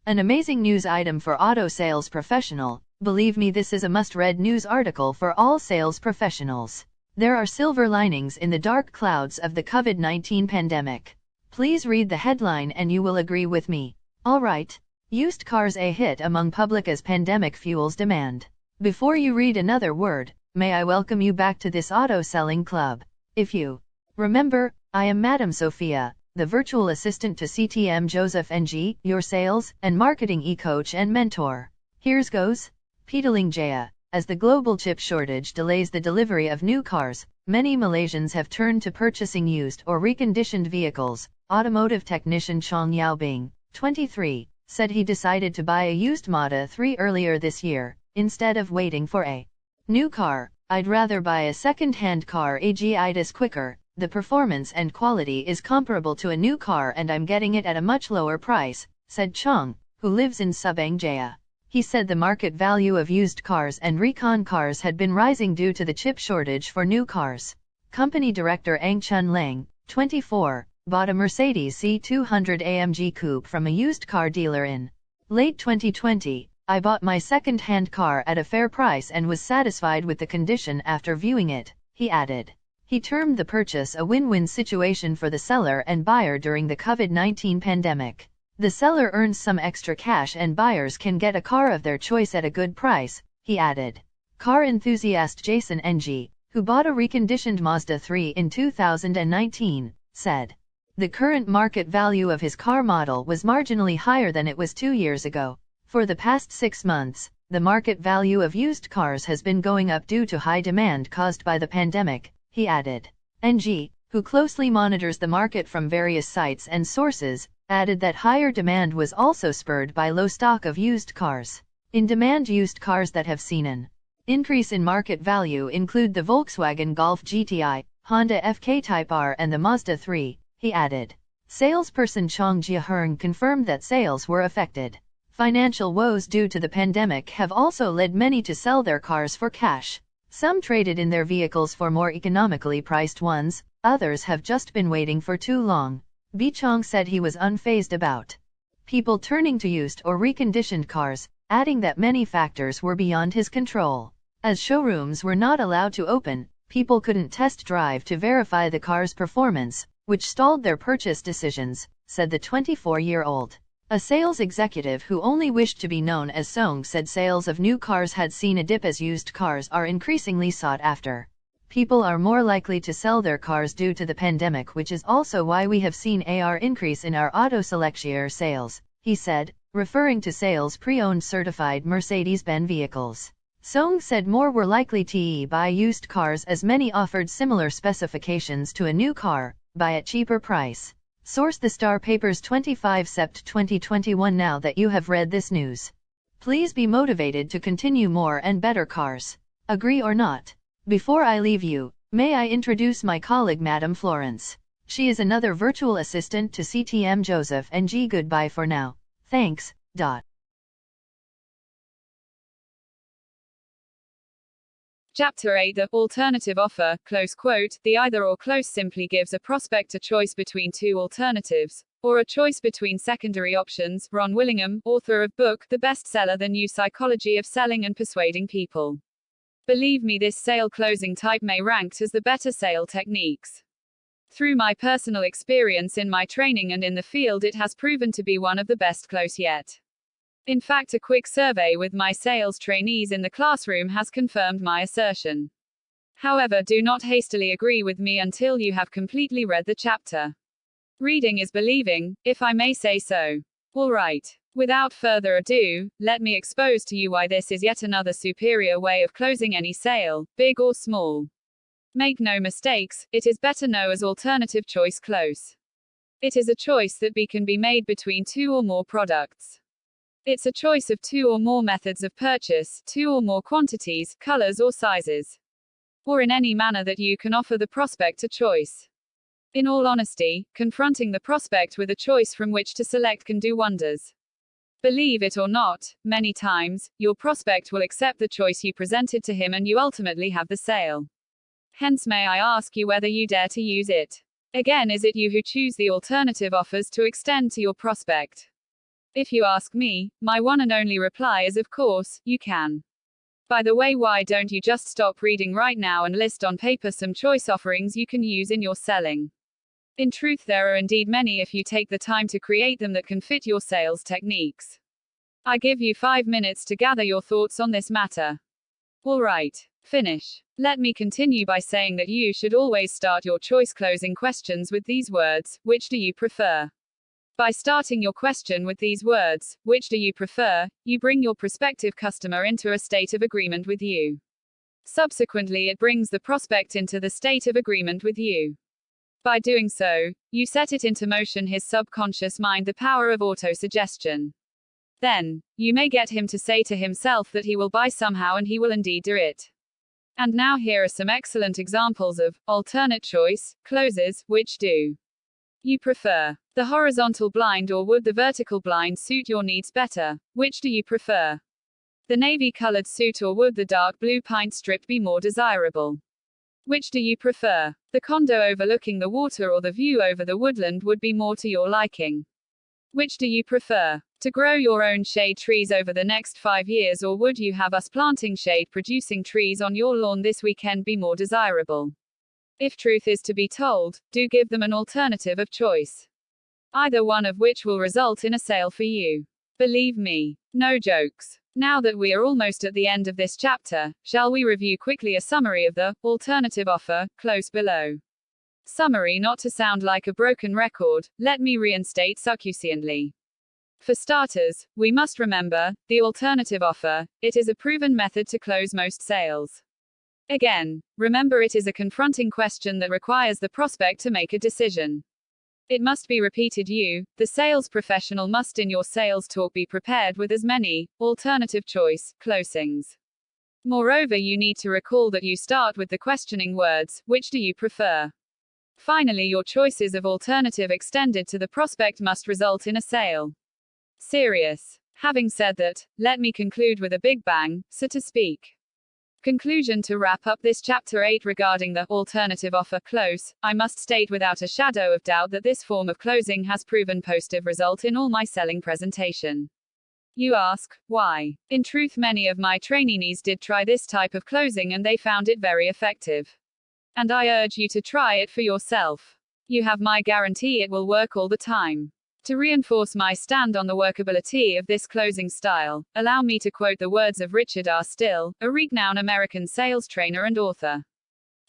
An amazing news item for auto sales professional. Believe me, this is a must-read news article for all sales professionals. There are silver linings in the dark clouds of the COVID-19 pandemic. Please read the headline and you will agree with me. Alright. Used cars a hit among public as pandemic fuels demand. Before you read another word, may I welcome you back to this auto selling club. If you remember, I am Madam Sophia, the virtual assistant to CTM Joseph NG, your sales and marketing e-coach and mentor. Here's goes. Pedaling Jaya. As the global chip shortage delays the delivery of new cars, many Malaysians have turned to purchasing used or reconditioned vehicles. Automotive technician Chong Yaobing, 23, said he decided to buy a used Mazda 3 earlier this year, instead of waiting for a new car. I'd rather buy a second-hand car as it is quicker, the performance and quality is comparable to a new car and I'm getting it at a much lower price, said Chong, who lives in Subang Jaya. He said the market value of used cars and recon cars had been rising due to the chip shortage for new cars. Company director Ang Chun Lang, 24, bought a Mercedes C200 AMG Coupe from a used car dealer in late 2020. I bought my second-hand car at a fair price and was satisfied with the condition after viewing it, he added. He termed the purchase a win-win situation for the seller and buyer during the COVID-19 pandemic. The seller earns some extra cash and buyers can get a car of their choice at a good price, he added. Car enthusiast Jason NG, who bought a reconditioned Mazda 3 in 2019, said. The current market value of his car model was marginally higher than it was 2 years ago. For the past 6 months, the market value of used cars has been going up due to high demand caused by the pandemic, he added. NG, who closely monitors the market from various sites and sources, added that higher demand was also spurred by low stock of used cars. In-demand used cars that have seen an increase in market value include the Volkswagen Golf GTI, Honda FK Type R and the Mazda 3, he added. Salesperson Chong Jia-hern confirmed that sales were affected. Financial woes due to the pandemic have also led many to sell their cars for cash. Some traded in their vehicles for more economically priced ones, others have just been waiting for too long. B. Chong said he was unfazed about people turning to used or reconditioned cars, adding that many factors were beyond his control. As showrooms were not allowed to open, people couldn't test drive to verify the car's performance, which stalled their purchase decisions, said the 24-year-old. A sales executive who only wished to be known as Song said sales of new cars had seen a dip as used cars are increasingly sought after. People are more likely to sell their cars due to the pandemic, which is also why we have seen an increase in our auto selection sales, he said, referring to sales pre-owned certified Mercedes-Benz vehicles. Song said more were likely to buy used cars as many offered similar specifications to a new car, by a cheaper price. Source: The Star Papers, 25 Sept 2021. Now that you have read this news, please be motivated to continue more and better cars. Agree or not? Before I leave you, may I introduce my colleague Madam Florence. She is another virtual assistant to CTM Joseph NG. Goodbye for now. Thanks. Chapter 8: The alternative offer, close quote. The either or close simply gives a prospect a choice between two alternatives, or a choice between secondary options. Ron Willingham, author of book, The Bestseller, The New Psychology of Selling and Persuading People. Believe me, this sale closing type may rank as the better sale techniques. Through my personal experience in my training and in the field, it has proven to be one of the best close yet. In fact, a quick survey with my sales trainees in the classroom has confirmed my assertion. However, do not hastily agree with me until you have completely read the chapter. Reading is believing, if I may say so. Alright. Without further ado, let me expose to you why this is yet another superior way of closing any sale, big or small. Make no mistakes, it is better known as alternative choice close. It is a choice that can be made between two or more products. It's a choice of two or more methods of purchase, two or more quantities, colors or sizes. Or in any manner that you can offer the prospect a choice. In all honesty, confronting the prospect with a choice from which to select can do wonders. Believe it or not, many times, your prospect will accept the choice you presented to him and you ultimately have the sale. Hence, may I ask you whether you dare to use it? Again, is it you who choose the alternative offers to extend to your prospect? If you ask me, my one and only reply is of course, you can. By the way, why don't you just stop reading right now and list on paper some choice offerings you can use in your selling? In truth, there are indeed many if you take the time to create them that can fit your sales techniques. I give you 5 minutes to gather your thoughts on this matter. Alright, finish. Let me continue by saying that you should always start your choice closing questions with these words: which do you prefer? By starting your question with these words, which do you prefer, you bring your prospective customer into a state of agreement with you. Subsequently, it brings the prospect into the state of agreement with you. By doing so, you set it into motion his subconscious mind, the power of autosuggestion. Then, you may get him to say to himself that he will buy somehow, and he will indeed do it. And now here are some excellent examples of alternate choice closes. Which do you prefer? The horizontal blind or would the vertical blind suit your needs better? Which do you prefer? The navy-colored suit or would the dark blue pint strip be more desirable? Which do you prefer? The condo overlooking the water or the view over the woodland would be more to your liking? Which do you prefer? To grow your own shade trees over the next 5 years, or would you have us planting shade-producing trees on your lawn this weekend be more desirable? If truth is to be told, do give them an alternative of choice. Either one of which will result in a sale for you. Believe me. No jokes. Now that we are almost at the end of this chapter, shall we review quickly a summary of the alternative offer, close below. Summary. Not to sound like a broken record, let me reinstate succinctly. For starters, we must remember, the alternative offer, it is a proven method to close most sales. Again, remember it is a confronting question that requires the prospect to make a decision. It must be repeated. You, the sales professional, must in your sales talk be prepared with as many alternative choice closings. Moreover, you need to recall that you start with the questioning words, which do you prefer? Finally, your choices of alternative extended to the prospect must result in a sale. Serious. Having said that, let me conclude with a big bang, so to speak. Conclusion. To wrap up this chapter 8 regarding the alternative offer close, I must state without a shadow of doubt that this form of closing has proven positive result in all my selling presentation. You ask, why? In truth, many of my trainees did try this type of closing and they found it very effective. And I urge you to try it for yourself. You have my guarantee it will work all the time. To reinforce my stand on the workability of this closing style, allow me to quote the words of Richard R. Still, a renowned American sales trainer and author.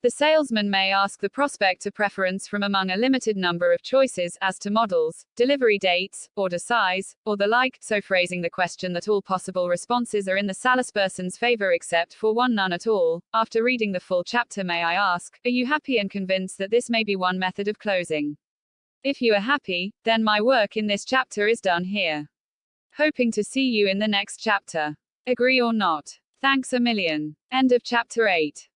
The salesman may ask the prospect a preference from among a limited number of choices as to models, delivery dates, order size, or the like, so phrasing the question that all possible responses are in the salesperson's favor except for one, none at all. After reading the full chapter, may I ask, are you happy and convinced that this may be one method of closing? If you are happy, then my work in this chapter is done here. Hoping to see you in the next chapter. Agree or not? Thanks a million. End of chapter 8.